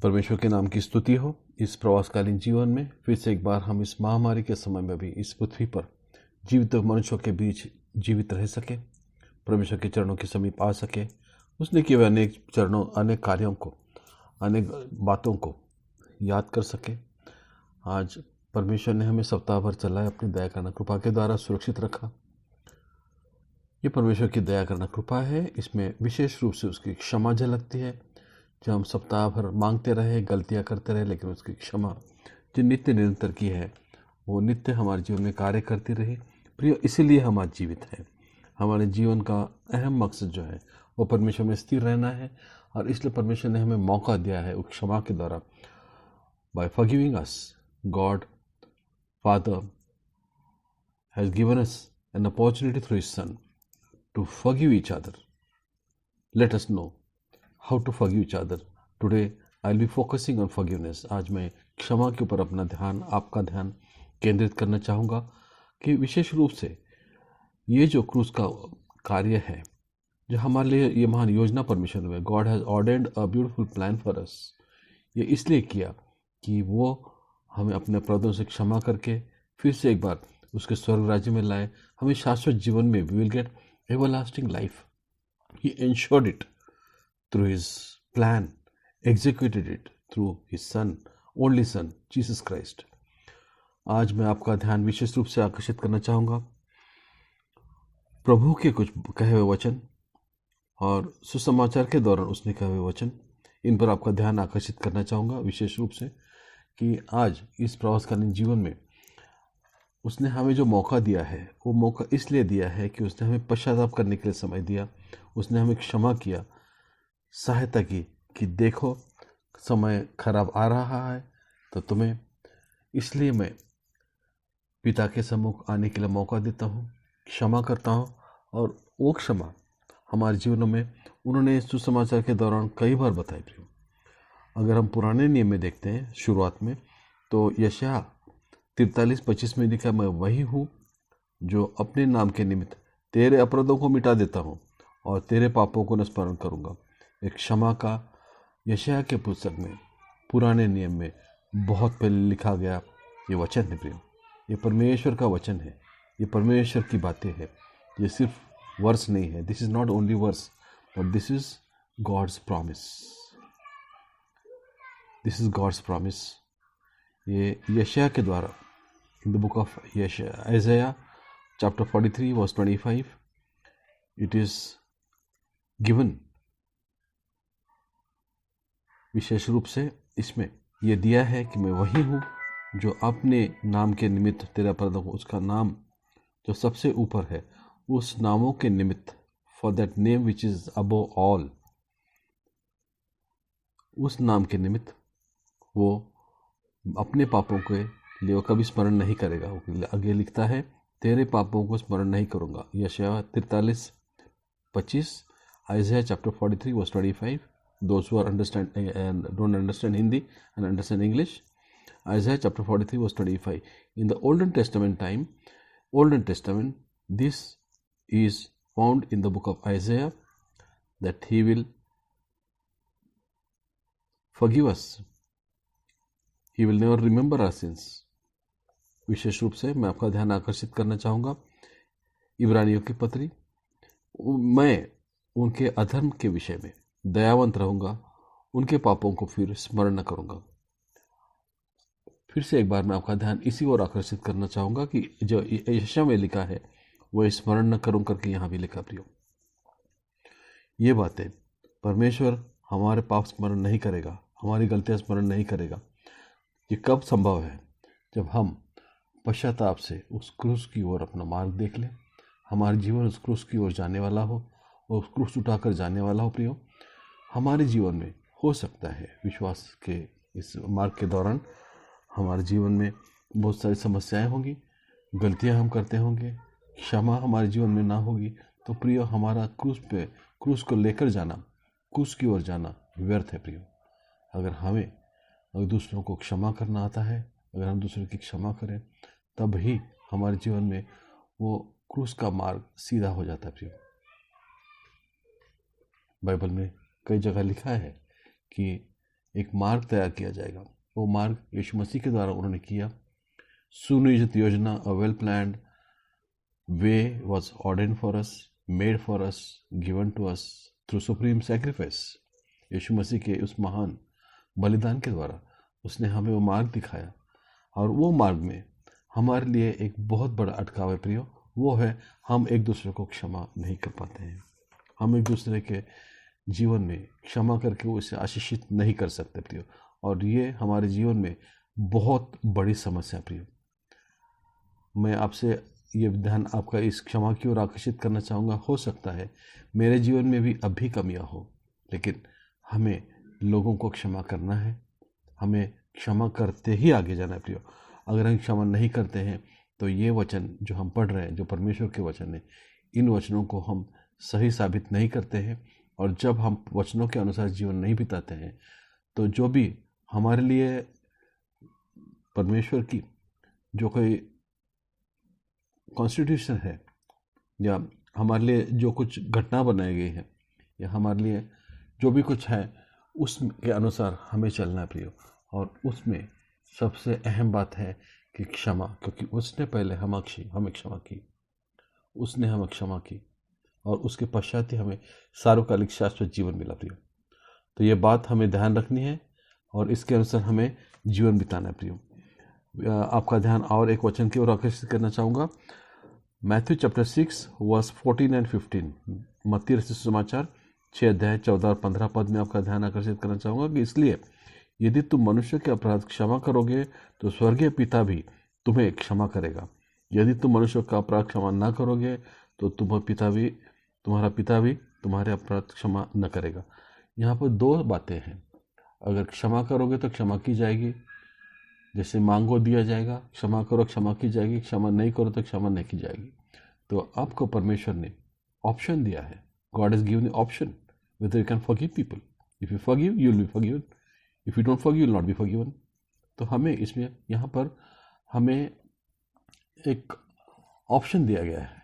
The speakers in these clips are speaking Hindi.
परमेश्वर के नाम की स्तुति हो। इस प्रवासकालीन जीवन में फिर से एक बार हम इस महामारी के समय में भी इस पृथ्वी पर जीवित मनुष्यों के बीच जीवित रह सके, परमेश्वर के चरणों के समीप आ सके। उसने किए हुए अनेक कार्यों को, अनेक बातों को याद कर सके। आज परमेश्वर ने हमें सप्ताह भर चलाए, अपनी दया करना कृपा के द्वारा सुरक्षित रखा। ये परमेश्वर की दया करना कृपा है। इसमें विशेष रूप से उसकी क्षमा झलकती है। जब हम सप्ताह भर मांगते रहे, गलतियां करते रहे, लेकिन उसकी क्षमा जो नित्य निरंतर की है वो नित्य हमारे जीवन में कार्य करती रही। प्रिय, इसीलिए हम आज जीवित हैं। हमारे जीवन का अहम मकसद जो है वो परमेश्वर में स्थिर रहना है, और इसलिए परमेश्वर ने हमें मौका दिया है उस क्षमा के द्वारा। By forgiving us, God father has given us an opportunity through his son to forgive each other. Let us know how to forgive each other. Today I'll be focusing on forgiveness. आज मैं क्षमा के ऊपर अपना ध्यान, आपका ध्यान केंद्रित करना चाहूँगा कि विशेष रूप से ये जो क्रूस का कार्य है, जो हमारे लिए ये महान योजना परमेश्वर ने, God has ordained a beautiful plan for us, ये इसलिए किया कि वो हमें अपने अपराधों से क्षमा करके फिर से एक बार उसके स्वर्ग राज्य में लाए। हमें शाश्वत जीवन में we will get everlasting life. He ensured it through his plan, executed it through his son, only son, Jesus Christ. आज मैं आपका ध्यान विशेष रूप से आकर्षित करना चाहूँगा प्रभु के कुछ कहे हुए वचन और सुसमाचार के दौरान उसने कहे हुए वचन, इन पर आपका ध्यान आकर्षित करना चाहूँगा विशेष रूप से कि आज इस प्रवासकालीन जीवन में उसने हमें जो मौका दिया है वो मौका इसलिए दिया है कि उसने हमें पश्चाताप करने के लिए समय दिया। उसने हमें क्षमा किया, सहायता की कि देखो समय खराब आ रहा है तो तुम्हें, इसलिए मैं पिता के सम्मुख आने के लिए मौका देता हूँ, क्षमा करता हूँ। और वो क्षमा हमारे जीवनों में उन्होंने सुसमाचार के दौरान कई बार बताई। प्रियो, अगर हम पुराने नियम में देखते हैं शुरुआत में, तो यशायाह 43:25 में लिखा, मैं वही हूँ जो अपने नाम के निमित्त तेरे अपराधों को मिटा देता हूँ और तेरे पापों को न स्मरण करूँगा। एक क्षमा का यशायाह के पुस्तक में पुराने नियम में बहुत पहले लिखा गया ये वचन है। प्रियो, ये परमेश्वर का वचन है, ये परमेश्वर की बातें हैं, ये सिर्फ वर्स नहीं है। This is not only verse but this is God's promise. This is God's promise. ये यशायाह के द्वारा in the book of Isaiah chapter 43 verse 25 it is given। विशेष रूप से इसमें यह दिया है कि मैं वही हूँ जो अपने नाम के निमित्त तेरे अपराधों को, उसका नाम जो सबसे ऊपर है, उस नामों के निमित्त, for that name which is above all, उस नाम के निमित्त वो अपने पापों के लिए वो कभी स्मरण नहीं करेगा। आगे लिखता है, तेरे पापों को स्मरण नहीं करूंगा। यशायाह 43:25, Isaiah chapter 43 verse 25. Those who are understand and don't understand Hindi and understand English, Isaiah chapter 43 verse 25. In the Olden Testament, this is found in the book of Isaiah that he will forgive us. He will never remember our sins. विशेष रूप से मैं आपका ध्यान आकर्षित करना चाहूँगा इब्रानियों की पत्री, मैं उनके अधर्म के विषय में दयावंत रहूँगा, उनके पापों को फिर स्मरण न करूँगा। फिर से एक बार मैं आपका ध्यान इसी ओर आकर्षित करना चाहूँगा कि जो यशायाह में लिखा है वो स्मरण न करूँ करके यहाँ भी लिखा। प्रियो, ये बातें परमेश्वर हमारे पाप स्मरण नहीं करेगा, हमारी गलतियाँ स्मरण नहीं करेगा। ये कब संभव है? जब हम पश्चाताप से उस क्रूस की ओर अपना मार्ग देख लें, हमारा जीवन उस क्रूस की ओर जाने वाला हो और उस क्रूस उठाकर जाने वाला हो। प्रियो, हमारे जीवन में हो सकता है विश्वास के इस मार्ग के दौरान हमारे जीवन में बहुत सारी समस्याएं होंगी, गलतियां हम करते होंगे, क्षमा हमारे जीवन में ना होगी, तो प्रियो हमारा क्रूस को लेकर जाना, क्रूस की ओर जाना व्यर्थ है। प्रियो, अगर दूसरों को क्षमा करना आता है, अगर हम दूसरों की क्षमा करें, तब ही हमारे जीवन में वो क्रूस का मार्ग सीधा हो जाता है। प्रियो, बाइबल में कई जगह लिखा है कि एक मार्ग तैयार किया जाएगा। वो मार्ग यीशु मसीह के द्वारा उन्होंने किया। सुनियोजित योजना, a well planned way was ordained for us, made for us, given to us through supreme sacrifice। यीशु मसीह के उस महान बलिदान के द्वारा उसने हमें वो मार्ग दिखाया, और वो मार्ग में हमारे लिए एक बहुत बड़ा अटकाव है प्रियो। वो है हम एक दूसरे को क्षमा नहीं कर पाते हैं। हम एक दूसरे के जीवन में क्षमा करके उसे आशीषित नहीं कर सकते प्रियो, और ये हमारे जीवन में बहुत बड़ी समस्या प्रियो। मैं आपसे ये ध्यान आपका इस क्षमा की ओर आकर्षित करना चाहूँगा। हो सकता है मेरे जीवन में भी अब भी कमियाँ हो, लेकिन हमें लोगों को क्षमा करना है। हमें क्षमा करते ही आगे जाना है प्रियो। अगर हम क्षमा नहीं करते हैं तो ये वचन जो हम पढ़ रहे हैं, जो परमेश्वर के वचन है, इन वचनों को हम सही साबित नहीं करते हैं। और जब हम वचनों के अनुसार जीवन नहीं बिताते हैं तो जो भी हमारे लिए परमेश्वर की जो कोई कॉन्स्टिट्यूशन है, या हमारे लिए जो कुछ घटना बनाई गई है, या हमारे लिए जो भी कुछ है, उसके अनुसार हमें चलना है प्रियो। और उसमें सबसे अहम बात है कि क्षमा, क्योंकि उसने पहले हमें क्षमा की, उसने हमें क्षमा की, और उसके पश्चात ही हमें सार्वकालिक शाश्वत जीवन मिला प्रियो। तो ये बात हमें ध्यान रखनी है और इसके अनुसार हमें जीवन बिताना है प्रियो। आपका ध्यान और एक वचन की ओर आकर्षित करना चाहूँगा। मैथ्यू चैप्टर 6 वर्स 14 एंड 15, मत्ती रचित सुसमाचार 6 अध्याय 14 और 15 पद में आपका ध्यान आकर्षित करना चाहूँगा कि इसलिए यदि तुम मनुष्य के अपराध क्षमा करोगे तो स्वर्गीय पिता भी तुम्हें क्षमा करेगा। यदि तुम मनुष्य का अपराध क्षमा न करोगे तो तुम्हारा पिता भी तुम्हारे अपराध क्षमा न करेगा। यहाँ पर दो बातें हैं। अगर क्षमा करोगे तो क्षमा की जाएगी, जैसे मांगो दिया जाएगा। क्षमा करो, क्षमा की जाएगी। क्षमा नहीं करो तो क्षमा नहीं की जाएगी। तो आपको परमेश्वर ने ऑप्शन दिया है। God is given the option whether you can forgive people. If you forgive, you will be forgiven. If you don't forgive, you will not be forgiven. तो हमें इसमें यहाँ पर हमें एक ऑप्शन दिया गया है।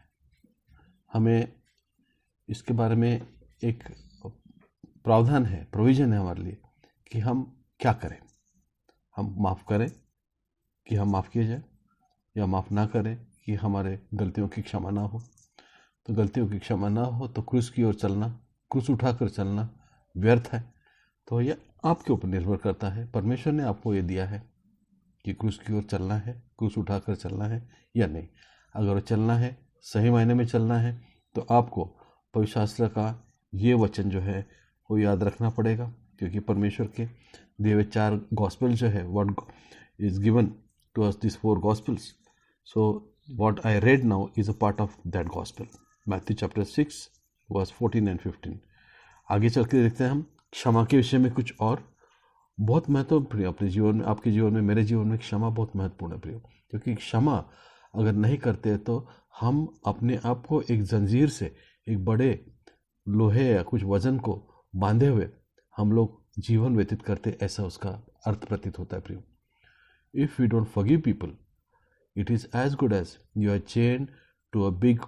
हमें इसके बारे में एक प्रावधान है, प्रोविजन है हमारे लिए कि हम क्या करें। हम माफ़ करें कि हम माफ़ किए जाए, या माफ़ ना करें कि हमारे गलतियों की क्षमा ना हो। तो गलतियों की क्षमा ना हो तो क्रूस की ओर चलना, क्रूस उठाकर चलना व्यर्थ है। तो यह आपके ऊपर निर्भर करता है। परमेश्वर ने आपको ये दिया है कि क्रूस की ओर चलना है, क्रूस उठाकर चलना है या नहीं। अगर चलना है, सही मायने में चलना है, तो आपको पवित्र शास्त्र का ये वचन जो है वो याद रखना पड़ेगा, क्योंकि परमेश्वर के दिए हुए 4 गॉस्पेल जो है, what is given to us this 4 gospels. So what I read now is a part of that gospel, Matthew chapter 6 verse 14 and 15। आगे चल के देखते हैं हम क्षमा के विषय में कुछ और बहुत महत्वपूर्ण अपने जीवन में, आपके जीवन में, मेरे जीवन में क्षमा बहुत महत्वपूर्ण है प्रियो। क्योंकि क्षमा अगर नहीं करते तो हम अपने आप को एक जंजीर से, एक बड़े लोहे या कुछ वजन को बांधे हुए हम लोग जीवन व्यतीत करते, ऐसा उसका अर्थ प्रतीत होता है प्रियो। If you don't forgive people, it is as good as you are chain to a big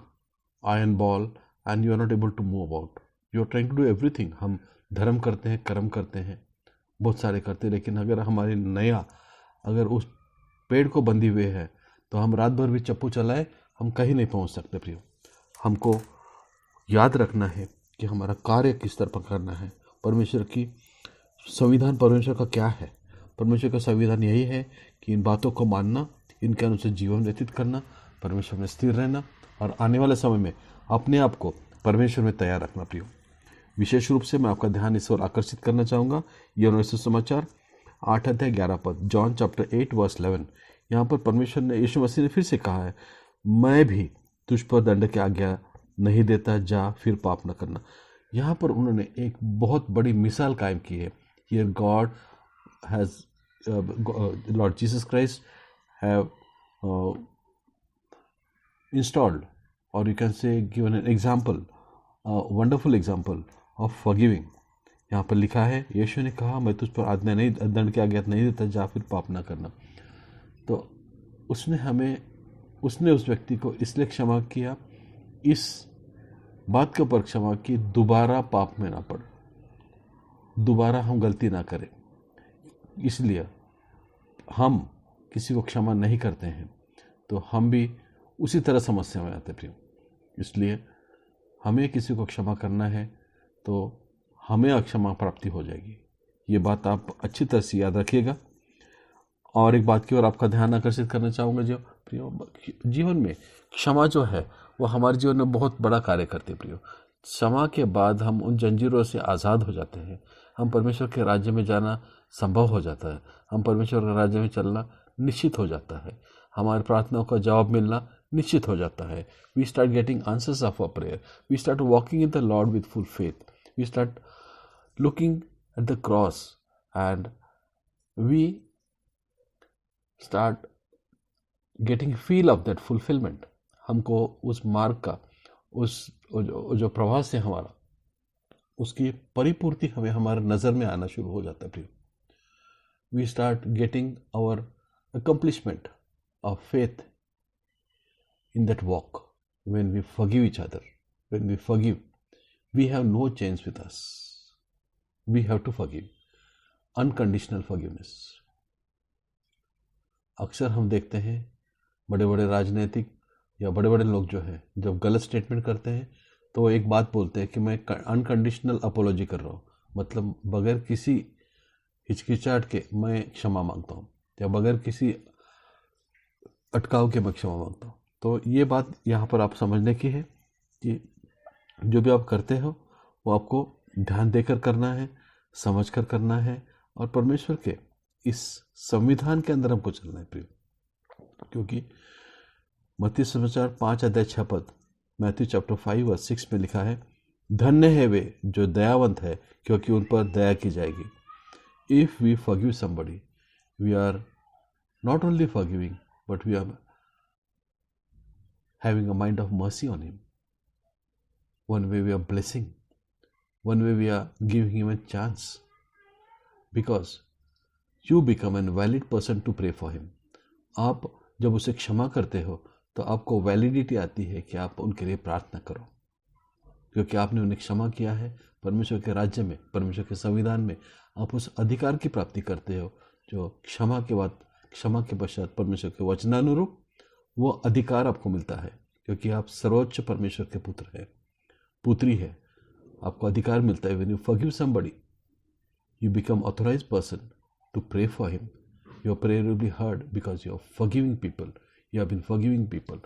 iron ball and you are not able to move about. You are trying to do everything. हम धर्म करते हैं, कर्म करते हैं, बहुत सारे करते हैं, लेकिन अगर हमारी नया अगर उस पेड़ को बंधी हुए है तो हम रात भर भी चप्पू चलाए, हम कहीं नहीं पहुंच सकते प्रियो। हमको याद रखना है कि हमारा कार्य किस तरह पर करना है। परमेश्वर की संविधान, परमेश्वर का क्या है? परमेश्वर का संविधान यही है कि इन बातों को मानना, इनके अनुसार जीवन व्यतीत करना, परमेश्वर में स्थिर रहना और आने वाले समय में अपने आप को परमेश्वर में तैयार रखना प्रियो। विशेष रूप से मैं आपका ध्यान इस ओर आकर्षित करना चाहूँगा। यूहन्ना सुसमाचार 8 अध्याय 11 पद, जॉन चैप्टर 8 वर्स 11। यहाँ पर परमेश्वर ने, यीशु मसीह ने फिर से कहा है, मैं भी तुझ पर दंड की आज्ञा नहीं देता, जा फिर पाप न करना। यहाँ पर उन्होंने एक बहुत बड़ी मिसाल कायम की है। Here God has, Lord Jesus Christ have installed, or you can say given an example, a wonderful example of forgiving। यहाँ पर लिखा है, यीशु ने कहा, मैं तुझ पर आज्ञा नहीं, दंड की आज्ञा नहीं देता, जा फिर पाप ना करना। तो उसने उस व्यक्ति को इसलिए क्षमा किया, इस बात के ऊपर क्षमा की दोबारा पाप में ना पड़े, दोबारा हम गलती ना करें। इसलिए हम किसी को क्षमा नहीं करते हैं तो हम भी उसी तरह समस्या में आते प्रियो। इसलिए हमें किसी को क्षमा करना है तो हमें अक्षमा प्राप्ति हो जाएगी। ये बात आप अच्छी तरह से याद रखिएगा। और एक बात की ओर आपका ध्यान आकर्षित करना चाहूँगा जो प्रियो, जीवन में क्षमा जो है वो हमारे जीवन में बहुत बड़ा कार्य करती है प्रियो। क्षमा के बाद हम उन जंजीरों से आज़ाद हो जाते हैं। हम परमेश्वर के राज्य में जाना संभव हो जाता है। हम परमेश्वर के राज्य में चलना निश्चित हो जाता है। हमारी प्रार्थनाओं का जवाब मिलना निश्चित हो जाता है। We start getting answers of our prayer. We start walking in the Lord with full faith. We start looking at the cross and we start getting feel of that fulfilment. हमको उस मार्ग का, उस जो प्रवास है हमारा, उसकी परिपूर्ति हमें हमारे नज़र में आना शुरू हो जाता है प्रियो। We start getting our accomplishment of faith in that walk. When we forgive each other, when we forgive, we have no change with us. We have to forgive, unconditional forgiveness. अक्सर हम देखते हैं बड़े बड़े राजनीतिक या बड़े बड़े लोग जो हैं जब गलत स्टेटमेंट करते हैं तो एक बात बोलते हैं कि मैं अनकंडीशनल अपोलॉजी कर रहा हूँ, मतलब बगैर किसी हिचकिचाहट के मैं क्षमा मांगता हूँ या बगैर किसी अटकाव के मैं क्षमा मांगता हूँ। तो ये बात यहाँ पर आप समझने की है कि जो भी आप करते हो वो आपको ध्यान देकर करना है, समझ कर करना है और परमेश्वर के इस संविधान के अंदर हमको चलना है प्रियो। क्योंकि मत्ती सुसमाचार 5:6 मैथ्यू चैप्टर 5:6 में लिखा है, धन्य है वे जो दयावंत है क्योंकि उन पर दया की जाएगी। If we forgive somebody, we are not only forgiving but we are having a mind of mercy on him. One way we are blessing, one way we are giving him a chance, because you become an valid person to pray for him. आप जब उसे क्षमा करते हो तो आपको वैलिडिटी आती है कि आप उनके लिए प्रार्थना करो, क्योंकि आपने उन्हें क्षमा किया है। परमेश्वर के राज्य में, परमेश्वर के संविधान में आप उस अधिकार की प्राप्ति करते हो जो क्षमा के बाद, क्षमा के पश्चात परमेश्वर के वचनानुरूप वो अधिकार आपको मिलता है, क्योंकि आप सर्वोच्च परमेश्वर के पुत्र है, पुत्री है। आपको अधिकार मिलता है। When you forgive somebody, you become authorised person to pray for him. Your prayer will be heard because you are forgiving people. You have been forgiving people.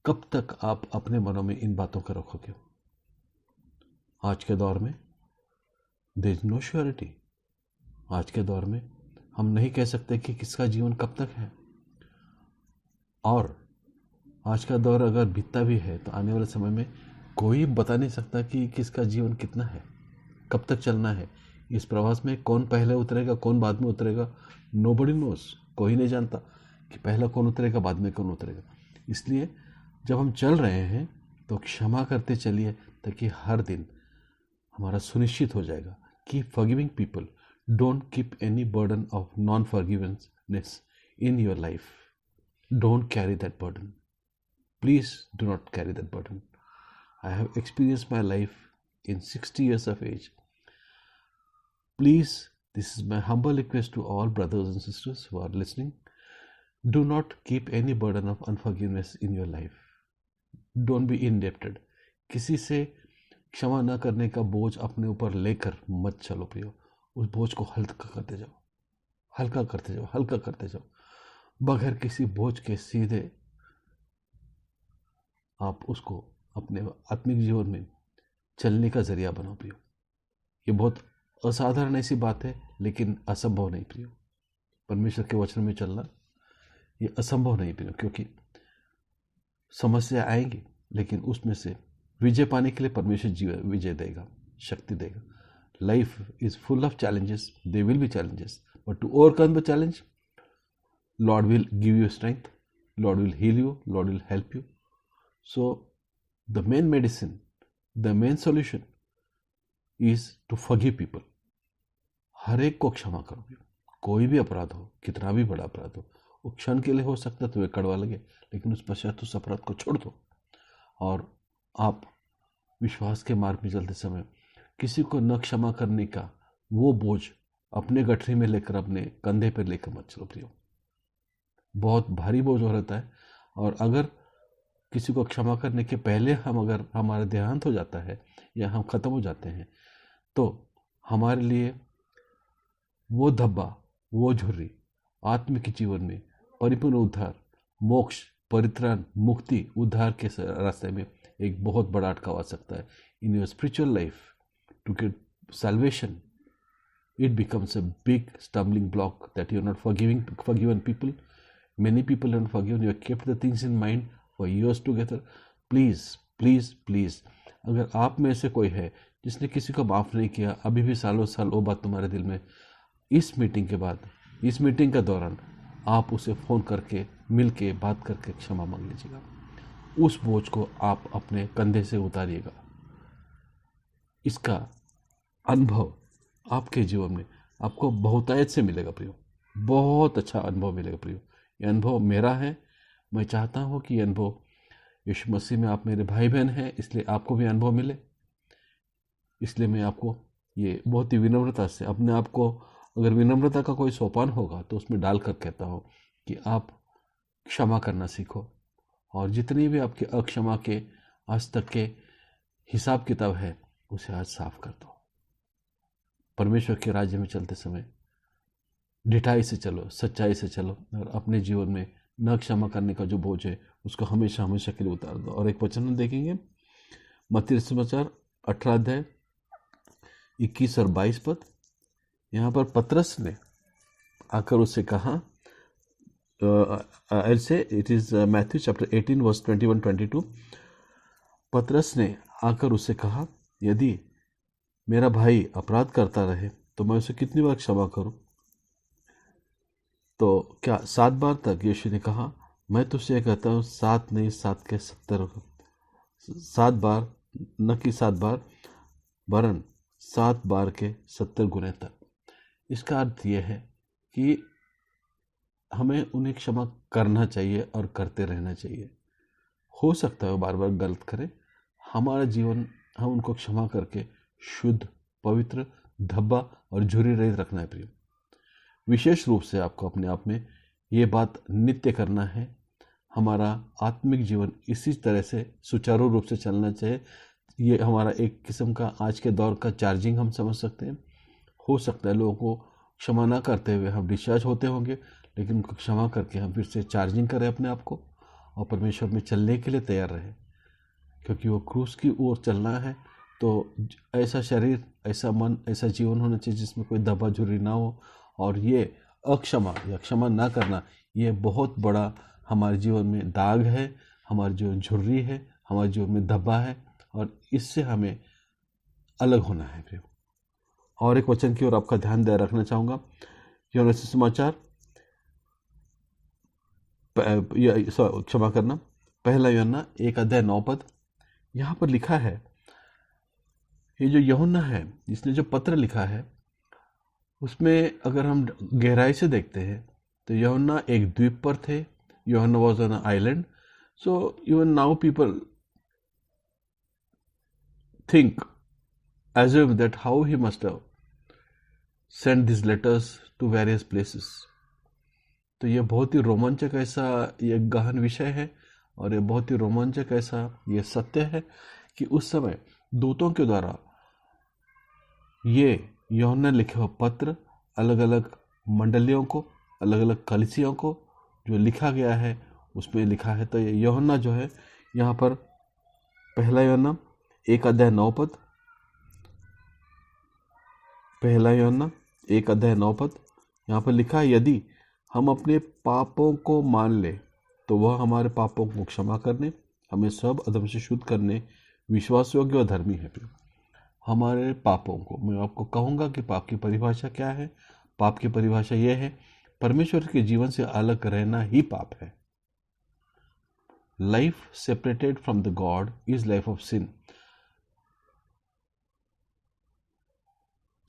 कब तक आप अपने मनों में इन बातों को रखोगे? आज के दौर में there is no surety. आज के दौर में हम नहीं कह सकते कि किसका जीवन कब तक है, और आज का दौर अगर बीतता भी है तो आने वाले समय में कोई बता नहीं सकता कि किसका जीवन कितना है, कब तक चलना है। इस प्रवास में कौन पहले उतरेगा, कौन बाद में उतरेगा, नोबडी नोस। कोई नहीं जानता कि पहला कौन उतरेगा, बाद में कौन उतरेगा। इसलिए जब हम चल रहे हैं तो क्षमा करते चलिए, ताकि हर दिन हमारा सुनिश्चित हो जाएगा। Keep forgiving people, don't keep any burden of non forgiveness in your life. Don't carry that burden, please do not carry that burden. I have experienced my life in 60 years of age. Please, this is my humble request to all brothers and sisters who are listening. Do not keep any burden of unforgiveness in your life. Don't be indebted. किसी से क्षमा न करने का बोझ अपने ऊपर लेकर मत चलो प्रियो। उस बोझ को हल्का करते जाओ, हल्का करते जाओ, हल्का करते जाओ। बगैर किसी बोझ के सीधे आप उसको अपने आत्मिक जीवन में चलने का जरिया बनाओ प्रियो। ये बहुत असाधारण ऐसी बात है, लेकिन असंभव नहीं प्रियो। परमेश्वर के वचन में चलना ये असंभव नहीं प्रियो, क्योंकि समस्या आएंगी, लेकिन उसमें से विजय पाने के लिए परमेश्वर विजय देगा, शक्ति देगा। Life is full of challenges, they will be challenges, but to overcome the challenge, Lord will give you strength, Lord will heal you, Lord will help you. So the main medicine, the main solution is to forgive people. हर एक को क्षमा करो। कोई भी अपराध हो, कितना भी बड़ा अपराध हो, वो क्षण के लिए हो सकता है तुम्हें कड़वा लगे, लेकिन उस पश्चात उस अपराध को छोड़ दो और आप विश्वास के मार्ग में चलते समय किसी को न क्षमा करने का वो बोझ अपने गठरी में लेकर अपने कंधे पर लेकर मत चलो प्रियो, बहुत भारी बोझ हो रहता है। और अगर किसी को क्षमा करने के पहले अगर हमारा देहांत हो जाता है या हम खत्म हो जाते हैं, तो हमारे लिए वो धब्बा, वो झुर्री आत्मिक जीवन में परिपूर्ण उद्धार, मोक्ष, परित्राण, मुक्ति, उद्धार के रास्ते में एक बहुत बड़ा अटकाव आ सकता है। In your spiritual life to get salvation, it becomes a big stumbling block that you're not forgiven people. Many people are not forgiven. You have kept the things in mind for years together. Please, please, please, अगर आप में से कोई है जिसने किसी को माफ़ नहीं किया, अभी भी सालों साल वो बात तुम्हारे दिल में, इस मीटिंग के बाद, इस मीटिंग के दौरान आप उसे फ़ोन करके, मिल के, बात करके क्षमा मांग लीजिएगा। उस बोझ को आप अपने कंधे से उतारिएगा। इसका अनुभव आपके जीवन में आपको बहुतायत से मिलेगा प्रियो, बहुत अच्छा अनुभव मिलेगा प्रियो। ये अनुभव मेरा है। मैं चाहता हूँ कि ये अनुभव, यीशु मसीह में आप मेरे भाई बहन हैं, इसलिए आपको भी अनुभव मिले। इसलिए मैं आपको ये बहुत ही विनम्रता से अपने आप को, अगर विनम्रता का कोई सोपान होगा तो उसमें डालकर कहता हूँ कि आप क्षमा करना सीखो, और जितनी भी आपके अक्षमा के आज तक के हिसाब किताब है उसे आज साफ कर दो। परमेश्वर के राज्य में चलते समय ढिठाई से चलो, सच्चाई से चलो, और अपने जीवन में न क्षमा करने का जो बोझ है उसको हमेशा हमेशा के लिए उतार दो। और एक वचन देखेंगे, मत्ती समाचार 18 अध्याय 21 और 22 पद। यहाँ पर पतरस ने आकर उससे कहा, I'll say it is Matthew chapter 18 verse 21-22। पतरस ने आकर उससे कहा, यदि मेरा भाई अपराध करता रहे तो मैं उसे कितनी बार क्षमा करूं? तो क्या 7 बार तक? यीशु ने कहा, मैं तुझसे कहता हूं 7 नहीं 7 के 70, 7 बार, न कि 7 बार, वरन 7 बार के 70 गुने तक। इसका अर्थ यह है कि हमें उन्हें क्षमा करना चाहिए और करते रहना चाहिए। हो सकता है वो बार बार गलत करें, हमारा जीवन हम उनको क्षमा करके शुद्ध, पवित्र, धब्बा और झुर्री रहित रखना है प्रिय। विशेष रूप से आपको अपने आप में ये बात नित्य करना है। हमारा आत्मिक जीवन इसी तरह से सुचारू रूप से चलना चाहिए। ये हमारा एक किस्म का आज के दौर का चार्जिंग हम समझ सकते हैं। हो सकता है लोगों को क्षमा ना करते हुए हम डिस्चार्ज होते होंगे, लेकिन उनको क्षमा करके हम फिर से चार्जिंग करें अपने आप को और परमेश्वर में चलने के लिए तैयार रहें, क्योंकि वो क्रूस की ओर चलना है। तो ऐसा शरीर, ऐसा मन, ऐसा जीवन होना चाहिए जिसमें कोई दबा झुर्री ना हो। और ये अक्षमा या क्षमा ना करना, ये बहुत बड़ा हमारे जीवन में दाग है, हमारे जीवन झुर्री है, हमारे जीवन में धब्बा है, और इससे हमें अलग होना है प्रिय। और एक वचन की ओर आपका ध्यान दे रखना चाहूँगा, यूहन्ना सुसमाचार, क्षमा करना, 1 यूहन्ना 1 अध्याय 9 पद। यहाँ पर लिखा है, ये जो यूहन्ना है जिसने जो पत्र लिखा है, उसमें अगर हम गहराई से देखते हैं तो यूहन्ना एक द्वीप पर थे। यूहन्ना was on an island. So even now people think, assume that how he must have sent these letters to various places. तो ये बहुत ही रोमांचक ऐसा ये गहन विषय है, और ये बहुत ही रोमांचक ऐसा ये सत्य है कि उस समय दूतों के द्वारा ये यूहन्ना लिखे हुए पत्र अलग अलग मंडलियों को, अलग अलग कलीसियों को जो लिखा गया है उसमें लिखा है। तो ये यूहन्ना जो है यहाँ पर 1 यूहन्ना 1 अध्याय 9 पद, 1 यूहन्ना 1 अध्याय 9 पद, यहाँ पर लिखा है, यदि हम अपने पापों को मान ले तो वह हमारे पापों को क्षमा करने, हमें सब अधर्म से शुद्ध करने विश्वास योग्य और धर्मी है। हमारे पापों को, मैं आपको कहूँगा कि पाप की परिभाषा क्या है। पाप की परिभाषा यह है, परमेश्वर के जीवन से अलग रहना ही पाप है। Life separated from the God is life of sin.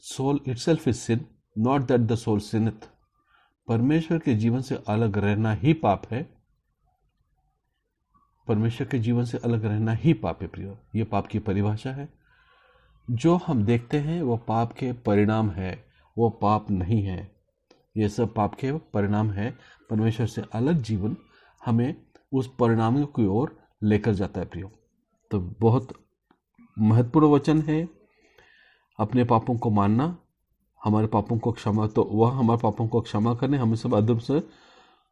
Soul itself is sin, not that the soul sinneth. परमेश्वर के जीवन से अलग रहना ही पाप है। परमेश्वर के जीवन से अलग रहना ही पाप है प्रियो। ये पाप की परिभाषा है। जो हम देखते हैं वो पाप के परिणाम है, वो पाप नहीं है। ये सब पाप के परिणाम है। परमेश्वर से अलग जीवन हमें उस परिणामों की ओर लेकर जाता है प्रियो। तो बहुत महत्वपूर्ण वचन है अपने पापों को मानना, हमारे पापों को क्षमा, तो वह हमारे पापों को क्षमा करने, हमें सब अधर्म से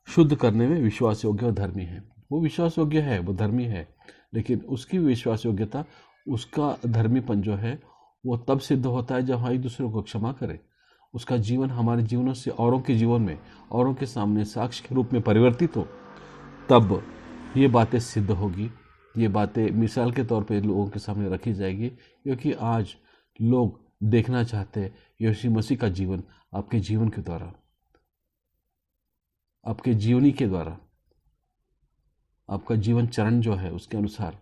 शुद्ध करने में विश्वास योग्य और धर्मी है। वो विश्वास योग्य है, वो धर्मी है, लेकिन उसकी विश्वास योग्यता, उसका धर्मीपन जो है वो तब सिद्ध होता है जब हम एक दूसरे को क्षमा करें। उसका जीवन हमारे जीवनों से औरों के जीवन में, औरों के सामने साक्ष्य के रूप में परिवर्तित हो, तब ये बातें सिद्ध होगी, ये बातें मिसाल के तौर पे लोगों के सामने रखी जाएगी। क्योंकि आज लोग देखना चाहते हैं यीशु मसीह का जीवन आपके जीवन के द्वारा, आपके जीवनी के द्वारा, आपका जीवन चरण जो है उसके अनुसार,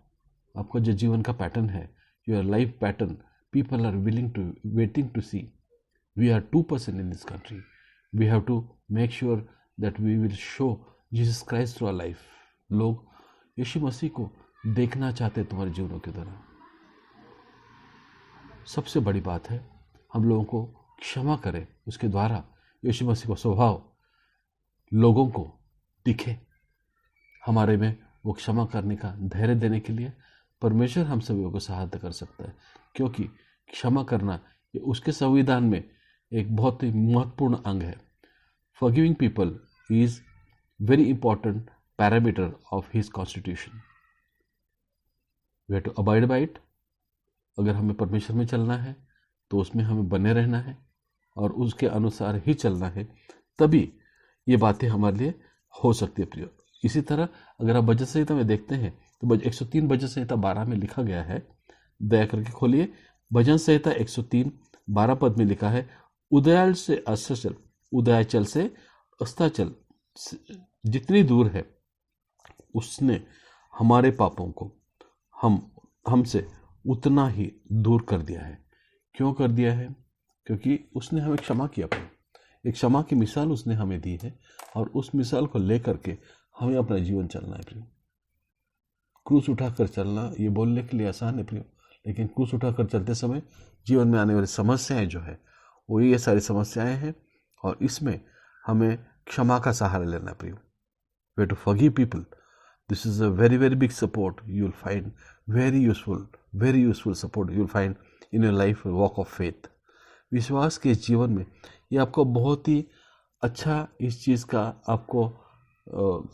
आपका जो जीवन का पैटर्न है, your life pattern, people are willing to waiting to see. We are 2% in this country, we have to make sure that we will show Jesus Christ through our life. लोग यीशु मसीह को देखना चाहते हैं तुम्हारे जीवनों के द्वारा। सबसे बड़ी बात है हम लोगों को क्षमा करें, उसके द्वारा यीशु मसीह का स्वभाव लोगों को दिखे। हमारे में वो क्षमा करने का धैर्य देने के लिए परमेश्वर हम सभी को सहायता कर सकता है, क्योंकि क्षमा करना ये उसके संविधान में एक बहुत ही महत्वपूर्ण अंग है। Forgiving people is very important parameter of his constitution. We have to abide by it. अगर हमें परमेश्वर में चलना है तो उसमें हमें बने रहना है और उसके अनुसार ही चलना है, तभी ये बातें हमारे लिए हो सकती है प्रिय। इसी तरह अगर आप भजन संहिता में देखते हैं तो 103 भजन संहिता 12 में लिखा गया है, दया करके खोलिए भजन संहिता 103 12 पद में लिखा है, उदयाल से अस्ताचल, उदयाचल से अस्ताचल जितनी दूर है उसने हमारे पापों को हमसे उतना ही दूर कर दिया है। क्यों कर दिया है? क्योंकि उसने हमें क्षमा किया। एक क्षमा की मिसाल उसने हमें दी है और उस मिसाल को लेकर के हमें अपना जीवन चलना है प्रियो। क्रूस उठाकर चलना ये बोलने के लिए आसान है प्रियो, लेकिन क्रूस उठाकर चलते समय जीवन में आने वाली समस्याएं जो है वो ये सारी समस्याएं हैं और इसमें हमें क्षमा का सहारा लेना प्रियो। Way to forgive people, this is a very very big support you will find, very useful support you will find in your life walk of faith. विश्वास के जीवन में ये आपको बहुत ही अच्छा इस चीज़ का आपको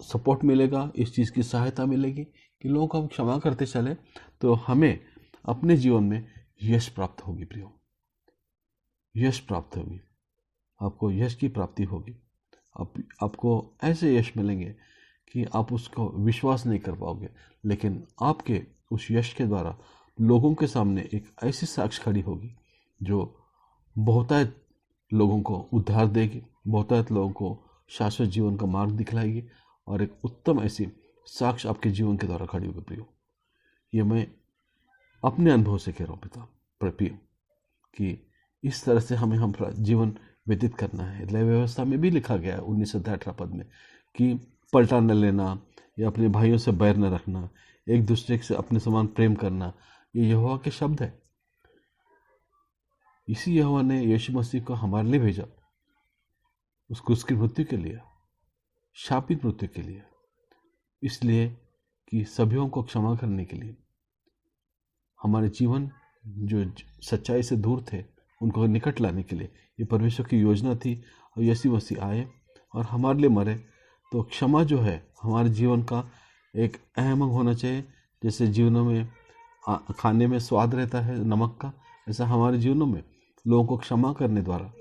सपोर्ट मिलेगा, इस चीज़ की सहायता मिलेगी कि लोगों को हम क्षमा करते चले तो हमें अपने जीवन में यश प्राप्त होगी प्रियो, यश प्राप्त होगी, आपको यश की प्राप्ति होगी। आपको ऐसे यश मिलेंगे कि आप उसको विश्वास नहीं कर पाओगे, लेकिन आपके उस यश के द्वारा लोगों के सामने एक ऐसी साक्ष्य खड़ी होगी जो बहुतायत लोगों को उद्धार देगी, बहुतायत लोगों को शाश्वत जीवन का मार्ग दिखलाएगी और एक उत्तम ऐसी साक्ष्य आपके जीवन के द्वारा खड़ी होगी प्रियो। ये मैं अपने अनुभव से कह रहा हूँ पिता प्रिय कि इस तरह से हमें हमारा जीवन व्यतीत करना है। लय व्यवस्था में भी लिखा गया है 19-18 पद में कि पलटा न लेना या अपने भाइयों से बैर न रखना, एक दूसरे से अपने समान प्रेम करना, ये यहोवा के शब्द है। इसी यहोवा ने यीशु मसीह को हमारे लिए भेजा, उसको उसकी मृत्यु के लिए, शापित मृत्यु के लिए, इसलिए कि सभीों को क्षमा करने के लिए। हमारे जीवन जो सच्चाई से दूर थे उनको निकट लाने के लिए ये परमेश्वर की योजना थी और यीशु मसीह आए और हमारे लिए मरे। तो क्षमा जो है हमारे जीवन का एक अहम अंग होना चाहिए। जैसे जीवनों में खाने में स्वाद रहता है नमक का, ऐसा हमारे जीवनों में लोगों को क्षमा करने द्वारा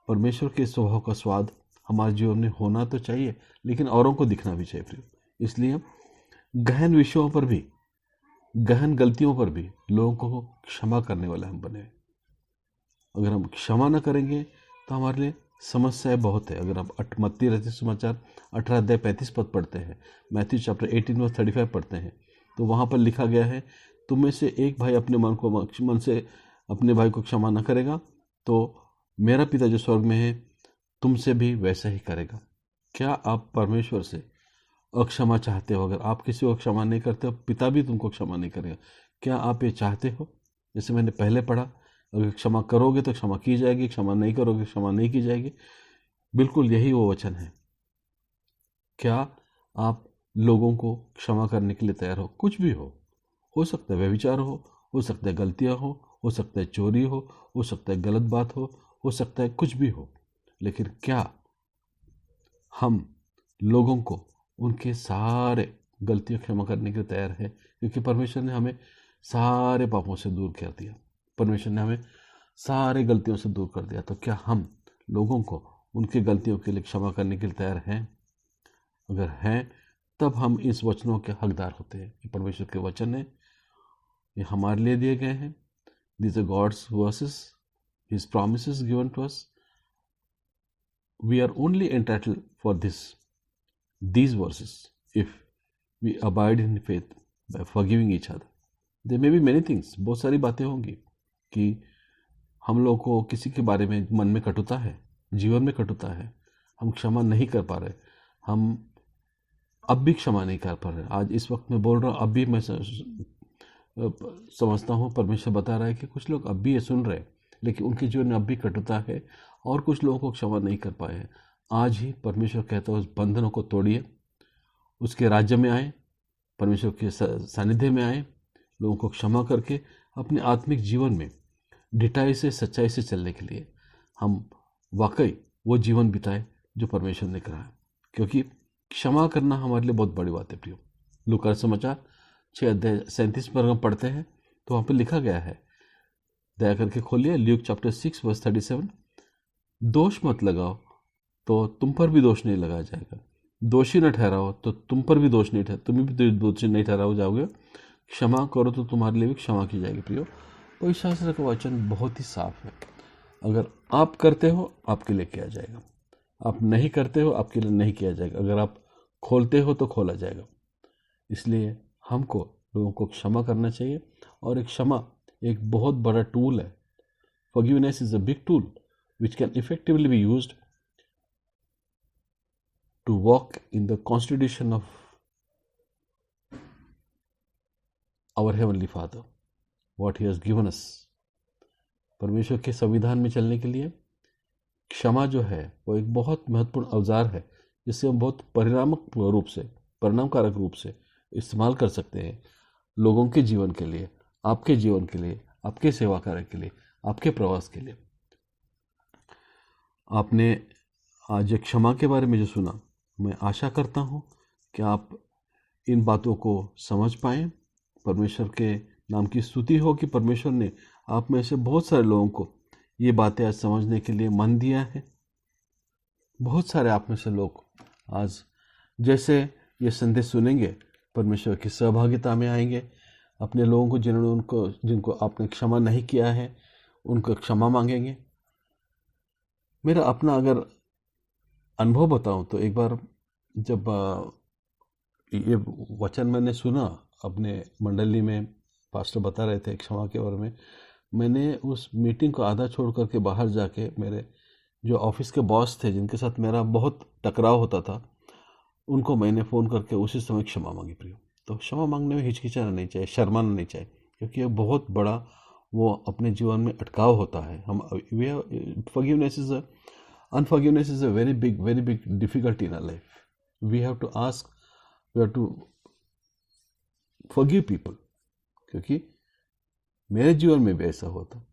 परमेश्वर के स्वभाव का स्वाद हमारे जीवन में होना तो चाहिए, लेकिन औरों को दिखना भी चाहिए प्रिय। इसलिए गहन विषयों पर भी, गहन गलतियों पर भी लोगों को क्षमा करने वाले हम बने। अगर हम क्षमा न करेंगे तो हमारे लिए समस्याएं बहुत है। अगर आप मत्ती रचित समाचार 18-35 पद पढ़ते हैं, मैथ्यू चैप्टर 18-35 पढ़ते हैं, तो वहाँ पर लिखा गया है, तुम में से एक भाई अपने मन से अपने भाई को क्षमा न करेगा तो मेरा पिता जो स्वर्ग में है तुमसे भी वैसा ही करेगा। क्या आप परमेश्वर से अक्षमा चाहते हो? अगर आप किसी को क्षमा नहीं करते हो, पिता भी तुमको क्षमा नहीं करेगा। क्या आप ये चाहते हो? जैसे मैंने पहले पढ़ा अगर क्षमा करोगे तो क्षमा की जाएगी, क्षमा नहीं करोगे क्षमा नहीं की जाएगी। बिल्कुल यही वो वचन है। क्या आप लोगों को क्षमा करने के लिए तैयार हो? कुछ भी हो सकता है व्यभिचार हो सकता है गलतियां हो सकता है चोरी हो सकता है गलत बात हो सकता है कुछ भी हो, लेकिन क्या हम लोगों को उनके सारे गलतियों क्षमा करने के लिए तैयार है? क्योंकि परमेश्वर ने हमें सारे पापों से दूर कर दिया, परमेश्वर ने हमें सारे गलतियों से दूर कर दिया। तो क्या हम लोगों को उनकी गलतियों के लिए क्षमा करने के लिए तैयार हैं? अगर हैं तब हम इस वचनों के हकदार होते हैं। ये परमेश्वर के वचन है, ये हमारे लिए दिए गए हैं। These are God's verses, His promises given to us. We are only entitled for these verses if we abide in faith by forgiving each other. There may be many things, बहुत सारी बातें होंगी कि हम लोग को किसी के बारे में मन में कटुता है, जीवन में कटुता है, हम क्षमा नहीं कर पा रहे, हम अब भी क्षमा नहीं कर पा रहे। आज इस वक्त मैं बोल रहा हूँ, अब भी मैं समझता हूँ परमेश्वर बता रहा है कि कुछ लोग अब भी ये सुन रहे हैं, लेकिन उनके जीवन में अब भी कटुता है और कुछ लोगों को क्षमा नहीं कर पाए हैं। आज ही परमेश्वर कहता है उस बंधनों को तोड़िए, उसके राज्य में आए, परमेश्वर के सानिध्य में आए, लोगों को क्षमा करके अपने आत्मिक जीवन में ढिठाई से सच्चाई से चलने के लिए हम वाकई वो जीवन बिताए जो परमेश्वर ने कहा है। क्योंकि क्षमा करना हमारे लिए बहुत बड़ी बात है प्रियो। लूका समाचार 6:37 पर हम पढ़ते हैं तो वहाँ पे लिखा गया है, दया करके खोलिए, ल्यूक चैप्टर 6:37। दोष मत लगाओ तो तुम पर भी दोष नहीं लगाया जाएगा, दोषी न ठहराओ तो तुम पर भी दोष नहीं तुम भी दोषी नहीं ठहराओ जाओगे, क्षमा करो तो तुम्हारे लिए भी क्षमा की जाएगी प्रियो। पवित्र शास्त्र का वचन बहुत ही साफ है। अगर आप करते हो आपके लिए किया जाएगा, आप नहीं करते हो आपके लिए नहीं किया जाएगा, अगर आप खोलते हो तो खोला जाएगा। इसलिए हमको लोगों को क्षमा करना चाहिए और एक क्षमा एक बहुत बड़ा टूल है। Forgiveness is a big tool which can effectively be used to walk in the constitution of our Heavenly Father, what He has given us. परमेश्वर के संविधान में चलने के लिए क्षमा जो है वो एक बहुत महत्वपूर्ण औजार है, जिससे हम बहुत परिणामकारक रूप से इस्तेमाल कर सकते हैं लोगों के जीवन के लिए, आपके जीवन के लिए, आपके सेवा कार्य के लिए, आपके प्रवास के लिए। आपने आज क्षमा के बारे में जो सुना, मैं आशा करता हूँ कि आप इन बातों को समझ पाएं। परमेश्वर के नाम की स्तुति हो कि परमेश्वर ने आप में से बहुत सारे लोगों को ये बातें आज समझने के लिए मन दिया है। बहुत सारे आप में से लोग आज जैसे ये संदेश सुनेंगे परमेश्वर की सहभागिता में आएंगे, अपने लोगों को जिनको आपने क्षमा नहीं किया है उनको क्षमा मांगेंगे। मेरा अपना अगर अनुभव बताऊं तो एक बार जब ये वचन मैंने सुना, अपने मंडली में पास्टर बता रहे थे क्षमा के बारे में, मैंने उस मीटिंग को आधा छोड़ करके बाहर जाके मेरे जो ऑफिस के बॉस थे जिनके साथ मेरा बहुत टकराव होता था, उनको मैंने फ़ोन करके उसी समय क्षमा मांगी प्रियो। तो क्षमा मांगने में हिचकिचाना नहीं चाहिए, शर्माना नहीं चाहिए, क्योंकि ये बहुत बड़ा वो अपने जीवन में अटकाव होता है। हम unforgiveness is a very big difficulty in our life. We have to forgive people. क्योंकि मेरे जीवन में भी ऐसा होता,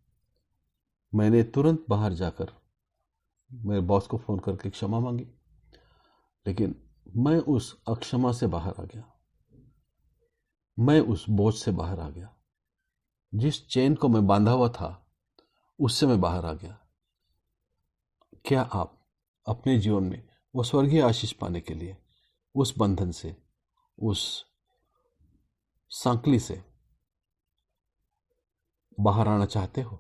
मैंने तुरंत बाहर जाकर मेरे बॉस को फ़ोन करके क्षमा मांगी, लेकिन मैं उस अक्षमा से बाहर आ गया, मैं उस बोझ से बाहर आ गया, जिस चेन को मैं बांधा हुआ था उससे मैं बाहर आ गया। क्या आप अपने जीवन में वो स्वर्गीय आशीष पाने के लिए उस बंधन से, उस सांकली से बाहर आना चाहते हो?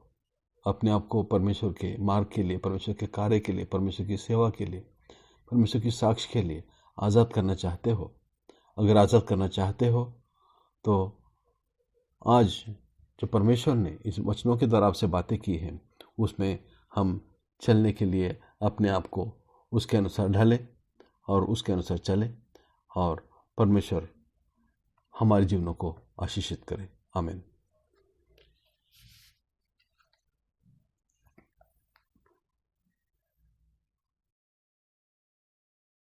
अपने आप को परमेश्वर के मार्ग के लिए, परमेश्वर के कार्य के लिए, परमेश्वर की सेवा के लिए, परमेश्वर की साक्ष्य के लिए आज़ाद करना चाहते हो? अगर आज़ाद करना चाहते हो तो आज जो परमेश्वर ने इस वचनों के द्वारा आपसे बातें की हैं उसमें हम चलने के लिए अपने आप को उसके अनुसार ढालें और उसके अनुसार चलें, और परमेश्वर हमारे जीवनों को आशीषित करे। आमीन।